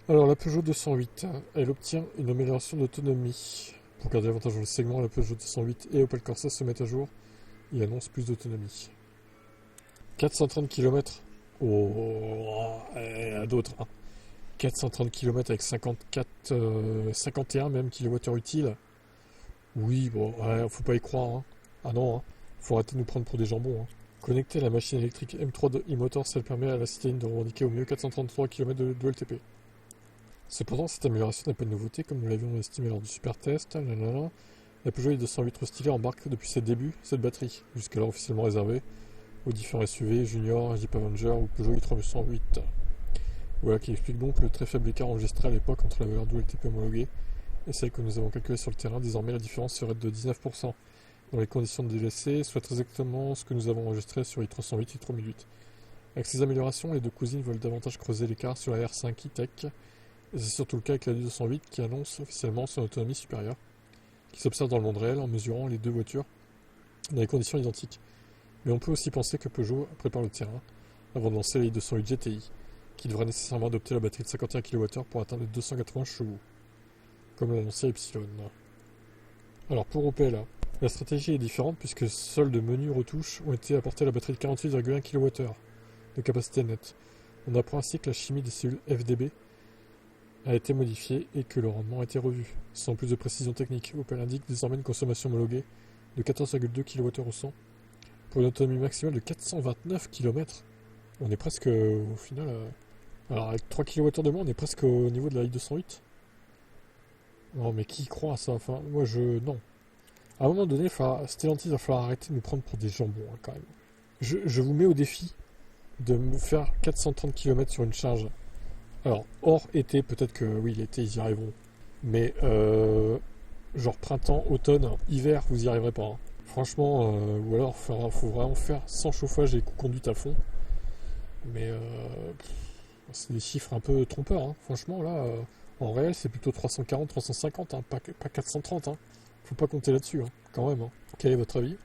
Alors la Peugeot 208, elle obtient une amélioration d'autonomie. Pour garder l'avantage dans le segment, la Peugeot 208 et Opel Corsa se mettent à jour et annoncent plus d'autonomie. 430 km. Oh, à d'autres. Hein. 430 km avec 51 même kilowattheures utiles. Oui, bon, ouais, faut pas y croire. Hein. Ah non, hein. Faut arrêter de nous prendre pour des jambons. Hein. Connectée à la machine électrique M3 de e-Motors, elle permet à la citadine de revendiquer au mieux 433 km de LTP. Cependant, cette amélioration n'est pas une nouveauté, comme nous l'avions estimé lors du super test. Nanana. La Peugeot i208 restylée embarque depuis ses débuts cette batterie, jusqu'alors officiellement réservée aux différents SUV, Junior, Jeep Avenger ou Peugeot i308. Voilà qui explique donc le très faible écart enregistré à l'époque entre la valeur WLTP homologuée et celle que nous avons calculée sur le terrain. Désormais, la différence serait de 19% dans les conditions de DLC, soit très exactement ce que nous avons enregistré sur i308 et i3008. Avec ces améliorations, les deux cousines veulent davantage creuser l'écart sur la R5 e-Tech, et c'est surtout le cas avec la 208 qui annonce officiellement son autonomie supérieure, qui s'observe dans le monde réel en mesurant les deux voitures dans des conditions identiques. Mais on peut aussi penser que Peugeot prépare le terrain avant de lancer la i208 GTI, qui devra nécessairement adopter la batterie de 51 kWh pour atteindre les 280 chevaux, comme l'a annoncé Epsilon. Alors pour Opel, la stratégie est différente puisque seules de menus retouches ont été apportées à la batterie de 48,1 kWh de capacité nette. On apprend ainsi que la chimie des cellules FDB a été modifiée et que le rendement a été revu. Sans plus de précision technique, Opel indique désormais une consommation homologuée de 14,2 kWh au 100 pour une autonomie maximale de 429 km. On est presque au final... alors avec 3 kWh de moins, on est presque au niveau de la i208. Non mais qui croit à ça? Enfin, moi je... Non. À un moment donné, Stellantis va falloir arrêter de nous prendre pour des jambons hein, quand même. Je vous mets au défi de me faire 430 km sur une charge. Alors, hors été, peut-être que oui, l'été ils y arriveront. Mais genre printemps, automne, hiver, vous y arriverez pas. Hein. Franchement, ou alors faut vraiment faire sans chauffage et conduite à fond. Mais c'est des chiffres un peu trompeurs. Hein. Franchement, là, en réel, c'est plutôt 340, 350, hein, pas 430. Hein. Faut pas compter là-dessus, hein, quand même. Hein. Quel est votre avis?